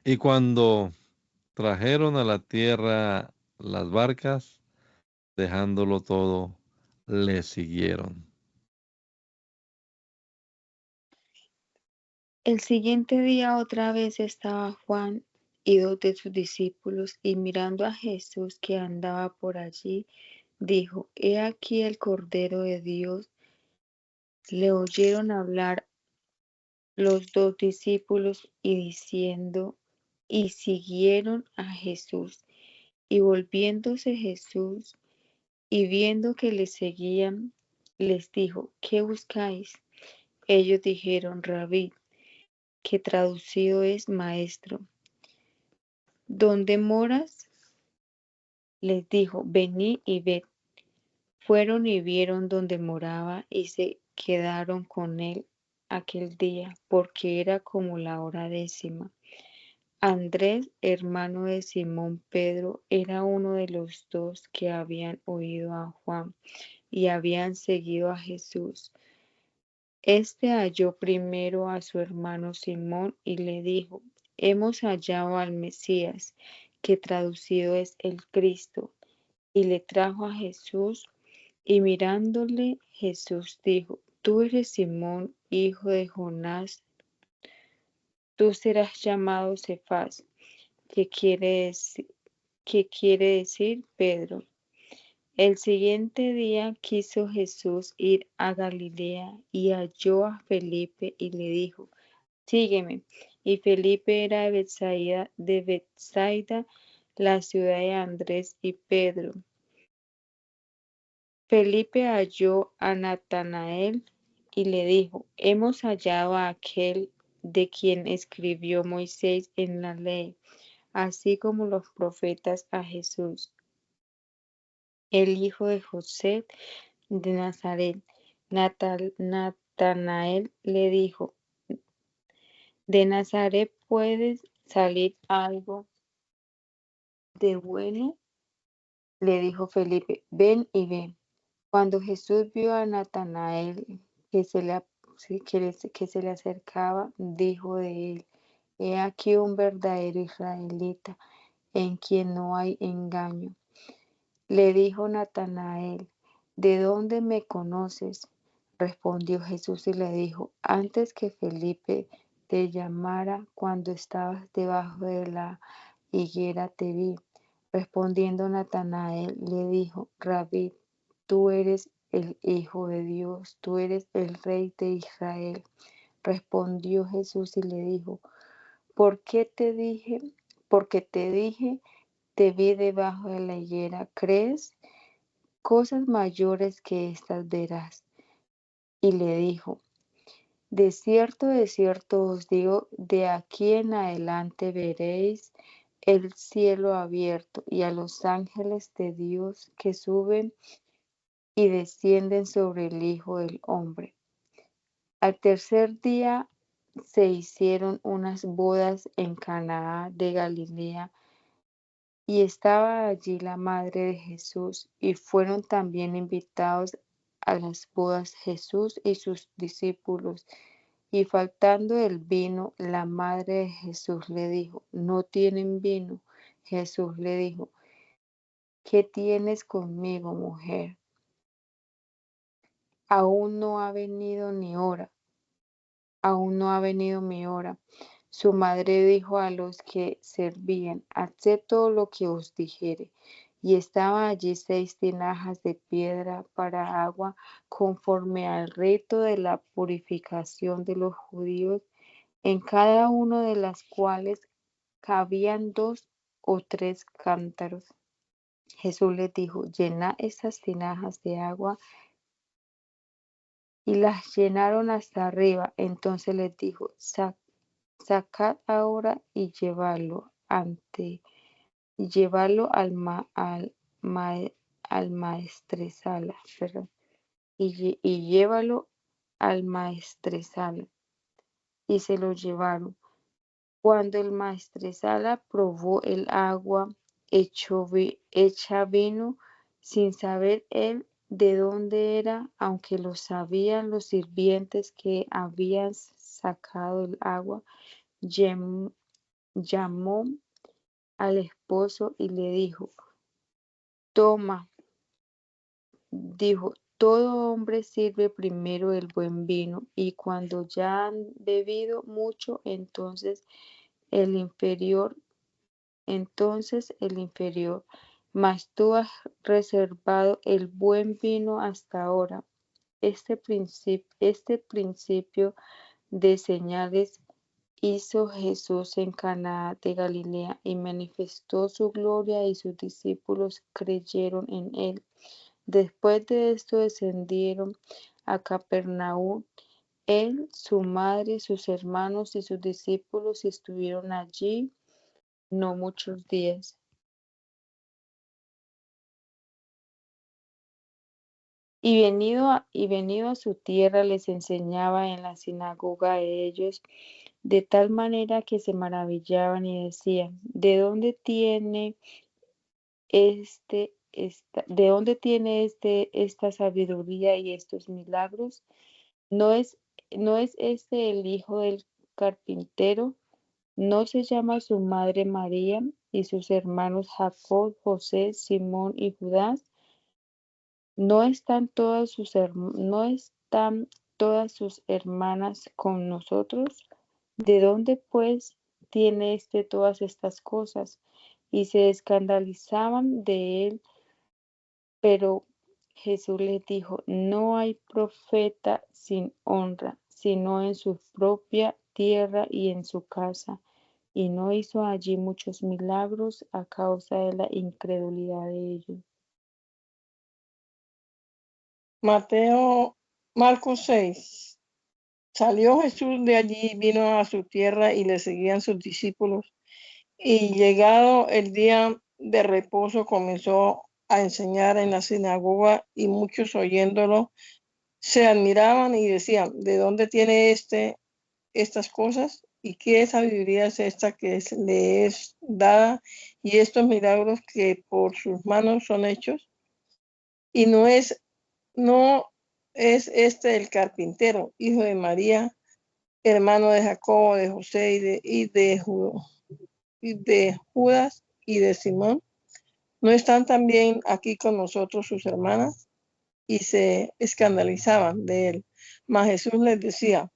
Y cuando trajeron a la tierra las barcas, dejándolo todo, le siguieron. El siguiente día otra vez estaba Juan y dos de sus discípulos, y mirando a Jesús que andaba por allí, dijo, he aquí el Cordero de Dios. Le oyeron hablar los dos discípulos y siguieron a Jesús. Y volviéndose Jesús y viendo que le seguían, les dijo, ¿qué buscáis? Ellos dijeron, Rabí, que traducido es maestro. ¿Dónde moras? Les dijo, venid y ved. Fueron y vieron donde moraba y se quedaron con él aquel día, porque era como la hora 10. Andrés, hermano de Simón Pedro, era uno de los dos que habían oído a Juan y habían seguido a Jesús. Este halló primero a su hermano Simón y le dijo: Hemos hallado al Mesías, que traducido es el Cristo. Y le trajo a Jesús, y mirándole Jesús dijo: Tú eres Simón, hijo de Jonás, tú serás llamado Cefas, que quiere decir Pedro. El siguiente día quiso Jesús ir a Galilea y halló a Felipe y le dijo: Sígueme. Y Felipe era de Betsaida, la ciudad de Andrés y Pedro. Felipe halló a Natanael y le dijo: Hemos hallado a aquel de quien escribió Moisés en la ley, así como los profetas, a Jesús, el hijo de José de Nazaret. Natanael le dijo: ¿De Nazaret puede salir algo de bueno? Le dijo Felipe: Ven y ve. Cuando Jesús vio a Natanael que se le acercaba, dijo de él: He aquí un verdadero israelita, en quien no hay engaño. Le dijo Natanael: ¿De dónde me conoces? Respondió Jesús y le dijo: Antes que Felipe te llamara, cuando estabas debajo de la higuera, te vi. Respondiendo Natanael le dijo: Rabí, tú eres el Hijo de Dios, tú eres el Rey de Israel. Respondió Jesús y le dijo: Porque te dije, te vi debajo de la higuera, ¿crees? Cosas mayores que estas verás. Y le dijo: de cierto os digo, de aquí en adelante veréis el cielo abierto y a los ángeles de Dios que suben y descienden sobre el Hijo del Hombre. Al tercer día se hicieron unas bodas en Caná de Galilea, y estaba allí la madre de Jesús, y fueron también invitados a las bodas Jesús y sus discípulos. Y faltando el vino, la madre de Jesús le dijo: No tienen vino. Jesús le dijo: ¿Qué tienes conmigo, mujer? Aún no ha venido mi hora. Su madre dijo a los que servían: Haced todo lo que os dijere. Y estaban allí 6 tinajas de piedra para agua, conforme al rito de la purificación de los judíos, en cada una de las cuales cabían 2 o 3 cántaros. Jesús les dijo: Llenad estas tinajas de agua. Y las llenaron hasta arriba. Entonces les dijo: Sacad ahora y llevadlo al maestresala, perdón, y llévalo al maestresala. Y se lo llevaron. Cuando el maestresala probó el agua hecha vino, sin saber él de dónde era, aunque lo sabían los sirvientes que habían sacado el agua, llamó al esposo y le dijo: todo hombre sirve primero el buen vino, y cuando ya han bebido mucho, entonces el inferior, mas tú has reservado el buen vino hasta ahora. Este principio de señales hizo Jesús en Caná de Galilea y manifestó su gloria, y sus discípulos creyeron en él. Después de esto descendieron a Capernaum, él, su madre, sus hermanos y sus discípulos, y estuvieron allí no muchos días. Y venido a su tierra les enseñaba en la sinagoga de ellos, de tal manera que se maravillaban y decían, ¿de dónde tiene esta sabiduría y estos milagros? ¿No es, no es este el hijo del carpintero? ¿No se llama su madre María y sus hermanos Jacob, José, Simón y Judas? ¿No están todas sus hermanas con nosotros? ¿De dónde, pues, tiene todas estas cosas? Y se escandalizaban de él, pero Jesús les dijo, no hay profeta sin honra, sino en su propia tierra y en su casa. Y no hizo allí muchos milagros a causa de la incredulidad de ellos. Marcos 6. Salió Jesús de allí, vino a su tierra y le seguían sus discípulos. Y llegado el día de reposo, comenzó a enseñar en la sinagoga y muchos oyéndolo se admiraban y decían, ¿de dónde tiene estas cosas? ¿Y qué sabiduría es esta que le es dada? Y estos milagros que por sus manos son hechos. Y no es este el carpintero, hijo de María, hermano de Jacobo, de José y de Judas y de Simón. ¿No están también aquí con nosotros sus hermanas? Y se escandalizaban de él. Mas Jesús les decía,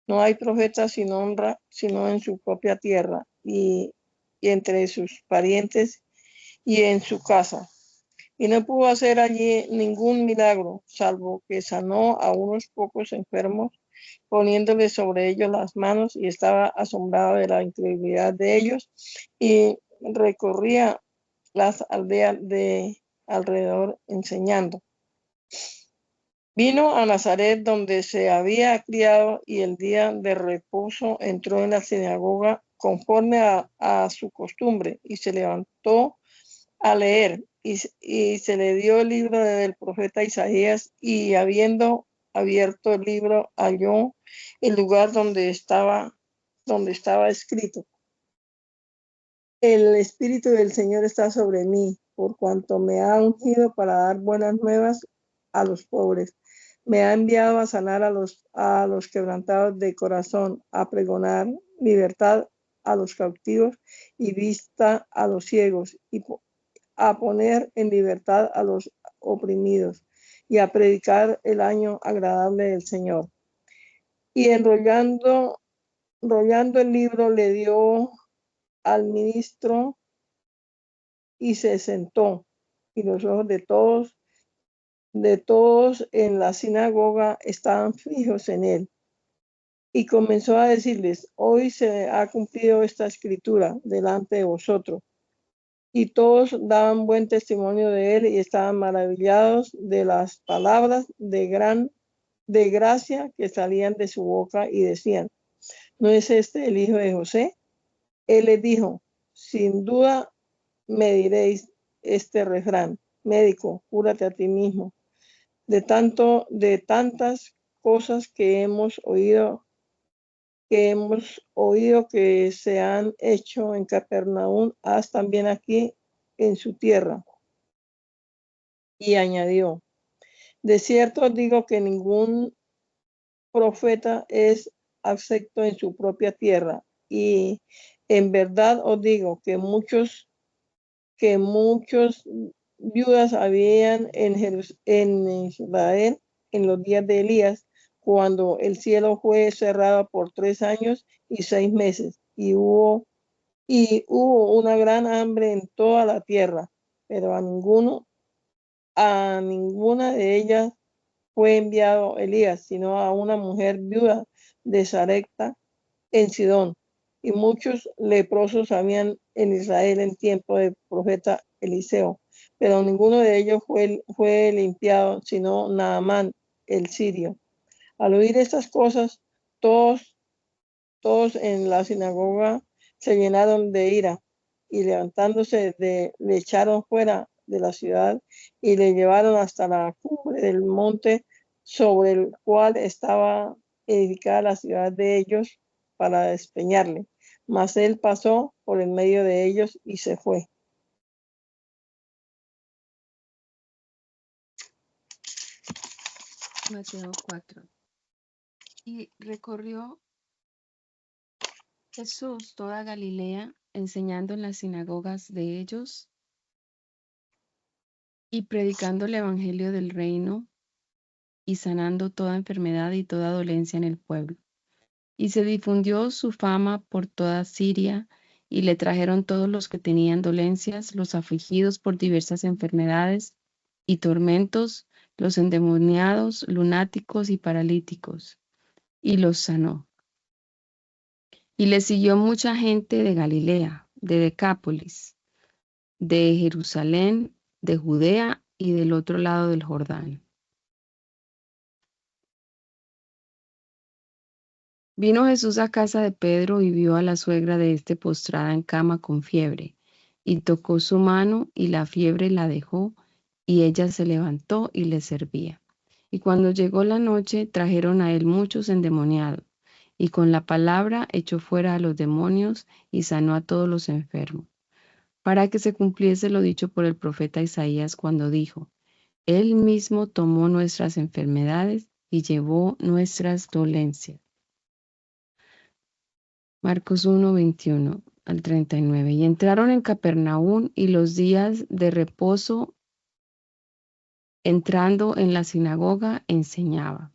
no hay profeta sin honra, sino en su propia tierra y entre sus parientes y en su casa. Y no pudo hacer allí ningún milagro, salvo que sanó a unos pocos enfermos, poniéndole sobre ellos las manos, y estaba asombrado de la incredulidad de ellos, y recorría las aldeas de alrededor enseñando. Vino a Nazaret, donde se había criado, y el día de reposo entró en la sinagoga conforme a su costumbre, y se levantó a leer, y se le dio el libro del profeta Isaías, y habiendo abierto el libro, halló el lugar donde estaba escrito: El Espíritu del Señor está sobre mí, por cuanto me ha ungido para dar buenas nuevas a los pobres. Me ha enviado a sanar a los quebrantados de corazón, a pregonar libertad a los cautivos y vista a los ciegos, y a poner en libertad a los oprimidos, y a predicar el año agradable del Señor. Y enrollando el libro, le dio al ministro y se sentó, y los ojos de todos en la sinagoga estaban fijos en él. Y comenzó a decirles, hoy se ha cumplido esta escritura delante de vosotros. Y todos daban buen testimonio de él y estaban maravillados de las palabras de gracia que salían de su boca, y decían, ¿no es este el hijo de José? Él les dijo, sin duda me diréis este refrán, médico, cúrate a ti mismo. De tantas cosas que hemos oído que se han hecho en Capernaum, haz también aquí en su tierra. Y añadió, de cierto os digo que ningún profeta es acepto en su propia tierra. Y en verdad os digo que muchos viudas habían en Israel en los días de Elías, cuando el cielo fue cerrado por 3 años y 6 meses, y hubo una gran hambre en toda la tierra, pero a ninguna de ellas fue enviado Elías, sino a una mujer viuda de Sarepta en Sidón. Y muchos leprosos habían en Israel en tiempo del profeta Eliseo, pero ninguno de ellos fue limpiado, sino Naamán el sirio. Al oír estas cosas, todos en la sinagoga se llenaron de ira, y levantándose le echaron fuera de la ciudad y le llevaron hasta la cumbre del monte sobre el cual estaba edificada la ciudad de ellos para despeñarle. Mas él pasó por en medio de ellos y se fue. Mateo 4. Y recorrió Jesús toda Galilea, enseñando en las sinagogas de ellos y predicando el evangelio del reino y sanando toda enfermedad y toda dolencia en el pueblo. Y se difundió su fama por toda Siria, y le trajeron todos los que tenían dolencias, los afligidos por diversas enfermedades y tormentos, los endemoniados, lunáticos y paralíticos, y los sanó. Y le siguió mucha gente de Galilea, de Decápolis, de Jerusalén, de Judea y del otro lado del Jordán. Vino Jesús a casa de Pedro y vio a la suegra de éste postrada en cama con fiebre, y tocó su mano, y la fiebre la dejó, y ella se levantó y le servía. Y cuando llegó la noche, trajeron a él muchos endemoniados, y con la palabra echó fuera a los demonios y sanó a todos los enfermos, para que se cumpliese lo dicho por el profeta Isaías cuando dijo: Él mismo tomó nuestras enfermedades y llevó nuestras dolencias. Marcos 1, 21 al 39. Y entraron en Capernaum, y los días de reposo, entrando en la sinagoga, enseñaba.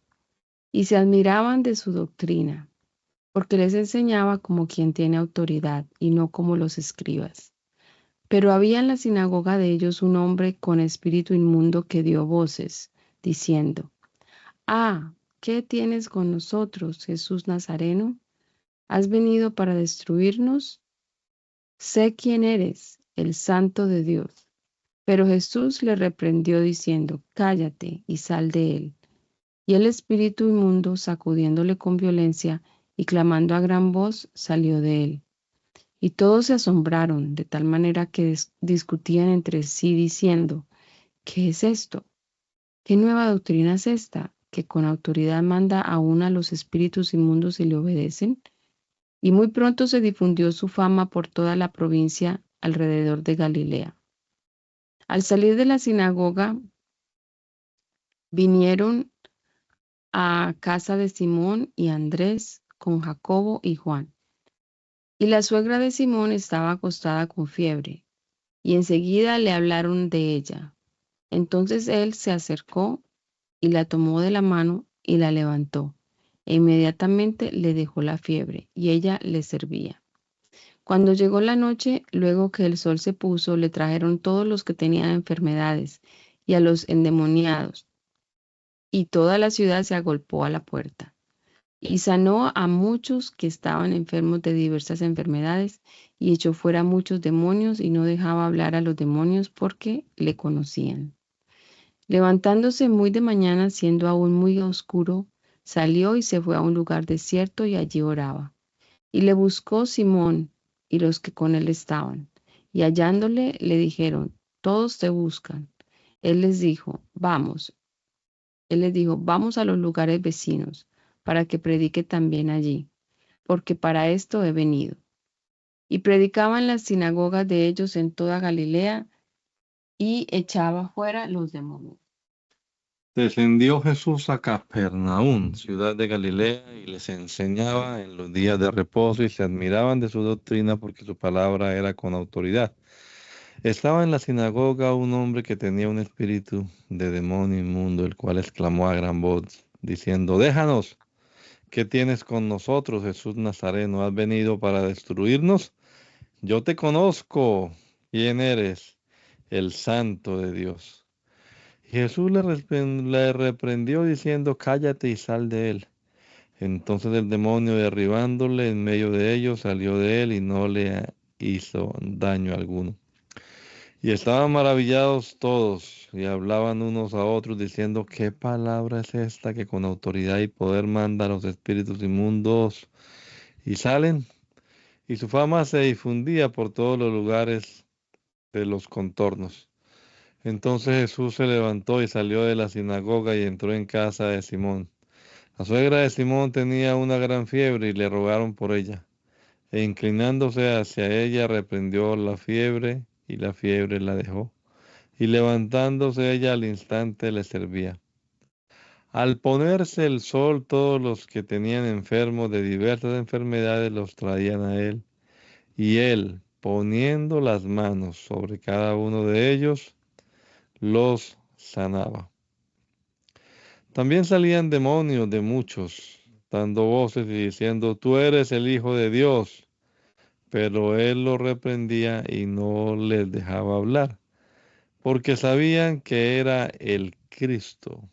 Y se admiraban de su doctrina, porque les enseñaba como quien tiene autoridad, y no como los escribas. Pero había en la sinagoga de ellos un hombre con espíritu inmundo que dio voces, diciendo: Ah, ¿qué tienes con nosotros, Jesús Nazareno? ¿Has venido para destruirnos? Sé quién eres, el Santo de Dios. Pero Jesús le reprendió diciendo: Cállate y sal de él. Y el espíritu inmundo, sacudiéndole con violencia y clamando a gran voz, salió de él. Y todos se asombraron, de tal manera que discutían entre sí diciendo: ¿Qué es esto? ¿Qué nueva doctrina es esta, que con autoridad manda aún a los espíritus inmundos y le obedecen? Y muy pronto se difundió su fama por toda la provincia alrededor de Galilea. Al salir de la sinagoga, vinieron a casa de Simón y Andrés con Jacobo y Juan. Y la suegra de Simón estaba acostada con fiebre, y enseguida le hablaron de ella. Entonces él se acercó y la tomó de la mano y la levantó, e inmediatamente le dejó la fiebre, y ella le servía. Cuando llegó la noche, luego que el sol se puso, le trajeron todos los que tenían enfermedades y a los endemoniados, y toda la ciudad se agolpó a la puerta. Y sanó a muchos que estaban enfermos de diversas enfermedades, y echó fuera muchos demonios, y no dejaba hablar a los demonios porque le conocían. Levantándose muy de mañana, siendo aún muy oscuro, salió y se fue a un lugar desierto, y allí oraba. Y le buscó Simón y los que con él estaban, y hallándole le dijeron: Todos te buscan. Él les dijo: Vamos. Él les dijo: Vamos a los lugares vecinos, para que predique también allí, porque para esto he venido. Y predicaba en las sinagogas de ellos en toda Galilea, y echaba fuera los demonios. Descendió Jesús a Capernaum, ciudad de Galilea, y les enseñaba en los días de reposo, y se admiraban de su doctrina porque su palabra era con autoridad. Estaba en la sinagoga un hombre que tenía un espíritu de demonio inmundo, el cual exclamó a gran voz, diciendo: Déjanos, ¿qué tienes con nosotros, Jesús Nazareno? ¿Has venido para destruirnos? Yo te conozco. ¿Quién eres? El Santo de Dios. Jesús le reprendió diciendo: Cállate y sal de él. Entonces el demonio, derribándole en medio de ellos, salió de él y no le hizo daño alguno. Y estaban maravillados todos y hablaban unos a otros diciendo: ¿Qué palabra es esta que con autoridad y poder manda a los espíritus inmundos y salen? Y su fama se difundía por todos los lugares de los contornos. Entonces Jesús se levantó y salió de la sinagoga y entró en casa de Simón. La suegra de Simón tenía una gran fiebre y le rogaron por ella. E inclinándose hacia ella, reprendió la fiebre y la fiebre la dejó. Y levantándose ella al instante le servía. Al ponerse el sol, todos los que tenían enfermos de diversas enfermedades los traían a él. Y él, poniendo las manos sobre cada uno de ellos, los sanaba. También salían demonios de muchos, dando voces y diciendo, tú eres el Hijo de Dios. Pero él los reprendía y no les dejaba hablar, porque sabían que era el Cristo.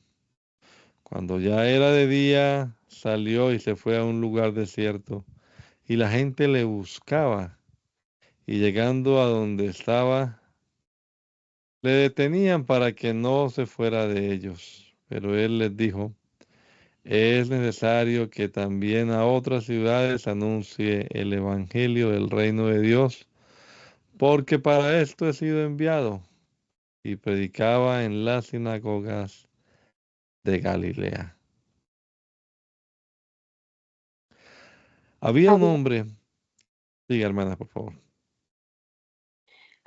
Cuando ya era de día, salió y se fue a un lugar desierto, y la gente le buscaba, y llegando a donde estaba, le detenían para que no se fuera de ellos. Pero él les dijo, es necesario que también a otras ciudades anuncie el Evangelio del reino de Dios, porque para esto he sido enviado. Y predicaba en las sinagogas de Galilea. Había un Había, hombre, diga hermana, por favor.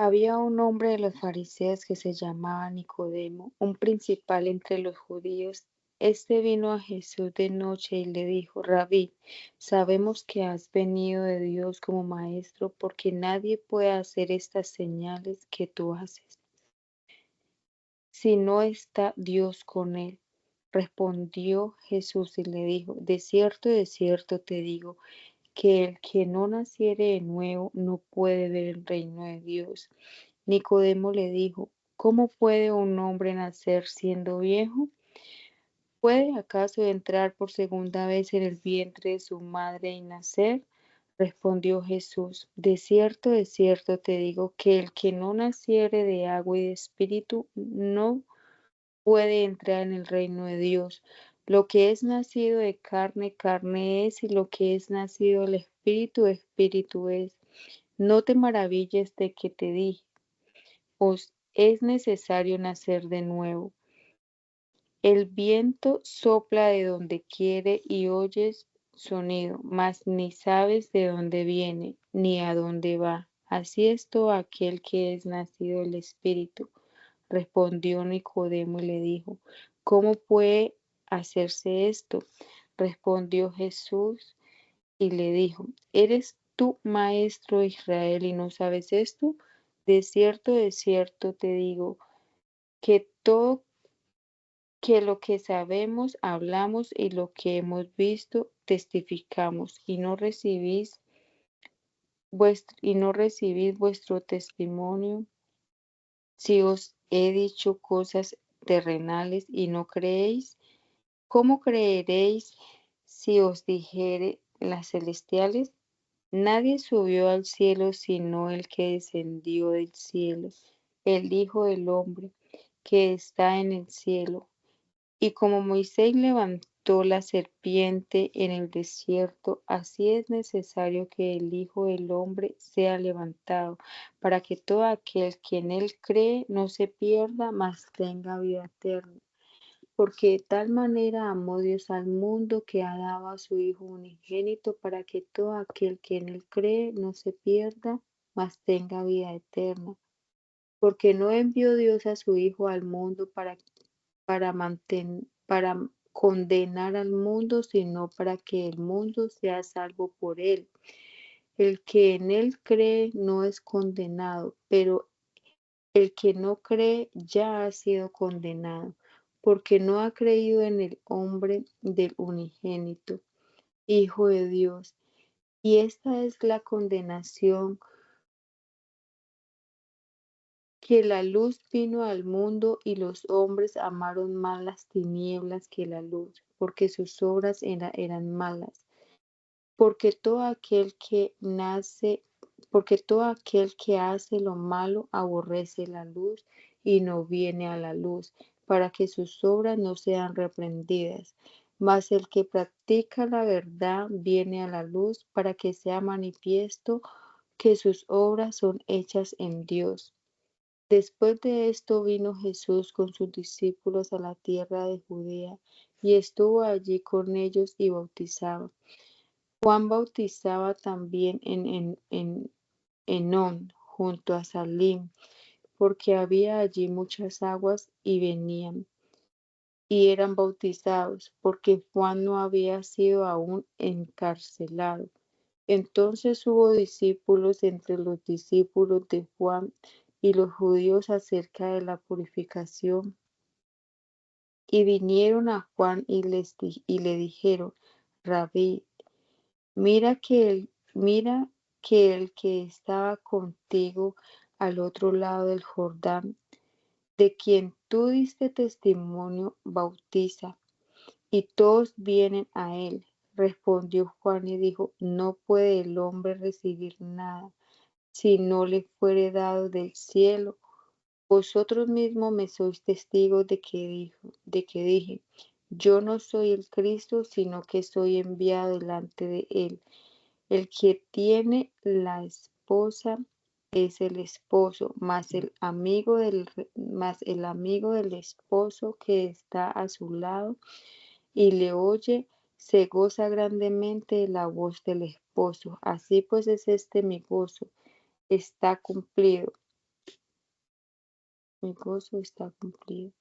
había un hombre de los fariseos que se llamaba Nicodemo, un principal entre los judíos. Este vino a Jesús de noche y le dijo, Rabí, sabemos que has venido de Dios como maestro, porque nadie puede hacer estas señales que tú haces si no está Dios con él. Respondió Jesús y le dijo, de cierto te digo, que el que no naciere de nuevo no puede ver el reino de Dios. Nicodemo le dijo, ¿cómo puede un hombre nacer siendo viejo? ¿Puede acaso entrar por segunda vez en el vientre de su madre y nacer? Respondió Jesús, de cierto te digo, que el que no naciere de agua y de espíritu no puede entrar en el reino de Dios. Lo que es nacido de carne, carne es, y lo que es nacido del espíritu, espíritu es. No te maravilles de que te dije, os es necesario nacer de nuevo. El viento sopla de donde quiere y oyes sonido, mas ni sabes de dónde viene ni a dónde va. Así es todo aquel que es nacido del Espíritu. Respondió Nicodemo y le dijo, ¿cómo puede hacerse esto? Respondió Jesús y le dijo, ¿eres tú maestro de Israel y no sabes esto? De cierto te digo, que todo que lo que sabemos hablamos y lo que hemos visto testificamos y no recibís vuestro testimonio. Si os he dicho cosas terrenales y no creéis, ¿cómo creeréis si os dijere las celestiales? Nadie subió al cielo sino el que descendió del cielo, el Hijo del Hombre, que está en el cielo. Y como Moisés levantó la serpiente en el desierto, así es necesario que el Hijo del Hombre sea levantado, para que todo aquel que en él cree no se pierda, mas tenga vida eterna. Porque de tal manera amó Dios al mundo que ha dado a su Hijo unigénito, para que todo aquel que en él cree no se pierda, mas tenga vida eterna. Porque no envió Dios a su Hijo al mundo para condenar al mundo, sino para que el mundo sea salvo por él. El que en él cree no es condenado, pero el que no cree ya ha sido condenado, porque no ha creído en el hombre del unigénito, Hijo de Dios. Y esta es la condenación, que la luz vino al mundo y los hombres amaron más las tinieblas que la luz, porque sus obras eran malas. Porque todo aquel que nace, porque todo aquel que hace lo malo aborrece la luz y no viene a la luz, para que sus obras no sean reprendidas. Mas el que practica la verdad viene a la luz para que sea manifiesto que sus obras son hechas en Dios. Después de esto vino Jesús con sus discípulos a la tierra de Judea y estuvo allí con ellos y bautizaba. Juan bautizaba también en Enón, junto a Salim, porque había allí muchas aguas y venían y eran bautizados, porque Juan no había sido aún encarcelado. Entonces hubo discípulos entre los discípulos de Juan y los judíos acerca de la purificación, y vinieron a Juan y le dijeron: Rabí, mira que el que estaba contigo al otro lado del Jordán, de quien tú diste testimonio, bautiza, y todos vienen a él. Respondió Juan y dijo: No puede el hombre recibir nada si no le fuere dado del cielo. Vosotros mismos me sois testigos de que dije: Yo no soy el Cristo, sino que soy enviado delante de él. El que tiene la esposa es el esposo, mas el amigo del esposo que está a su lado y le oye, se goza grandemente de la voz del esposo. Así pues es mi gozo, está cumplido. Mi gozo está cumplido.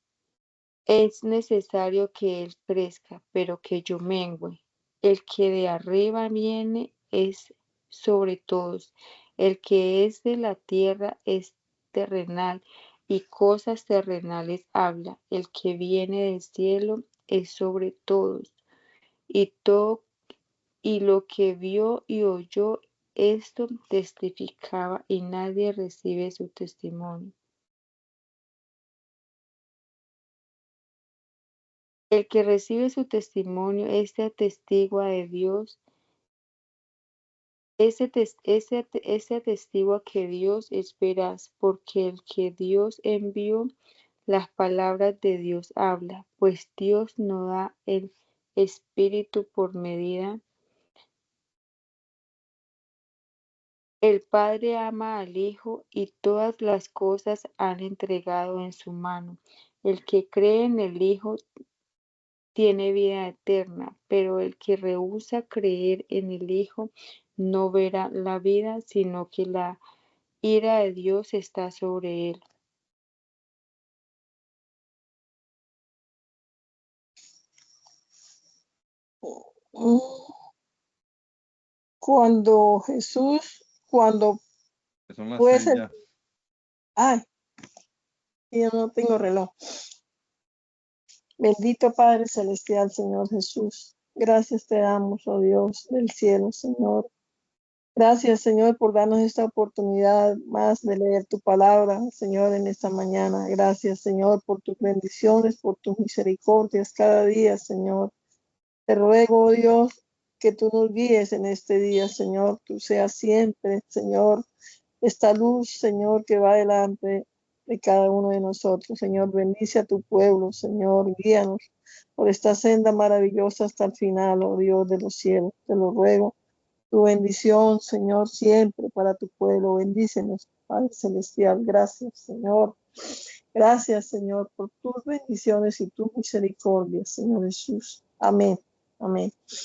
Es necesario que él crezca, pero que yo mengüe. El que de arriba viene es sobre todos. El que es de la tierra es terrenal, y cosas terrenales habla. El que viene del cielo es sobre todos. Y lo que vio y oyó, esto testificaba, y nadie recibe su testimonio. El que recibe su testimonio, atestigua de Dios, atestigua que Dios es veraz, porque el que Dios envió, las palabras de Dios habla, pues Dios no da el Espíritu por medida. El Padre ama al Hijo y todas las cosas han entregado en su mano. El que cree en el Hijo tiene vida eterna, pero el que rehúsa creer en el Hijo no verá la vida, sino que la ira de Dios está sobre él. Cuando Son las fue 6 ya. ay, yo no tengo reloj. Bendito Padre Celestial, Señor Jesús. Gracias te damos, oh Dios del cielo, Señor. Gracias, Señor, por darnos esta oportunidad más de leer tu palabra, Señor, en esta mañana. Gracias, Señor, por tus bendiciones, por tus misericordias cada día, Señor. Te ruego, oh Dios, que tú nos guíes en este día, Señor. Tú seas siempre, Señor, esta luz, Señor, que va delante de cada uno de nosotros. Señor, bendice a tu pueblo, Señor, guíanos por esta senda maravillosa hasta el final, oh Dios de los cielos. Te lo ruego. Tu bendición, Señor, siempre para tu pueblo. Bendícenos, Padre Celestial. Gracias, Señor. Gracias, Señor, por tus bendiciones y tus misericordias, Señor Jesús. Amén. Amén.